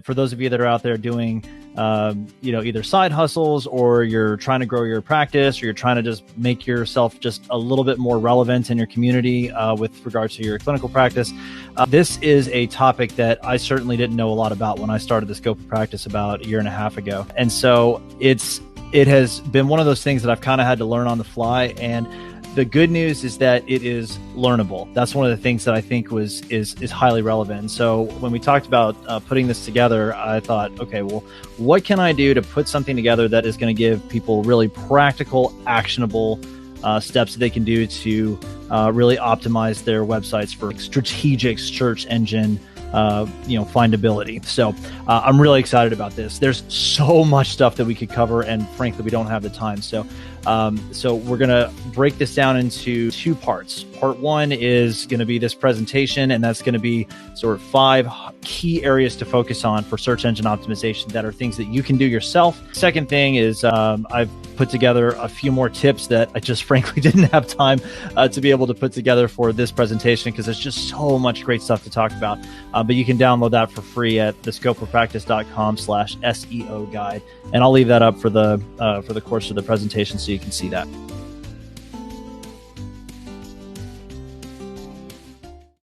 For those of you that are out there doing, either side hustles, or you're trying to grow your practice, or you're trying to just make yourself just a little bit more relevant in your community with regards to your clinical practice, this is a topic that I certainly didn't know a lot about when I started the scope of practice about a year and a half ago. And so it has been one of those things that I've kind of had to learn on the fly. And the good news is that it is learnable. That's one of the things that I think is highly relevant. And so when we talked about putting this together, I thought, okay, well, what can I do to put something together that is going to give people really practical, actionable steps that they can do to really optimize their websites for strategic search engine findability. So I'm really excited about this. There's so much stuff that we could cover, and frankly, we don't have the time. So we're going to break this down into two parts. Part one is going to be this presentation, and that's going to be sort of 5 key areas to focus on for search engine optimization that are things that you can do yourself. Second thing is I've put together a few more tips that I just frankly didn't have time to be able to put together for this presentation, because there's just so much great stuff to talk about. But you can download that for free at thescopeofpractice.com/SEO guide. And I'll leave that up for the course of the presentation so you can see that.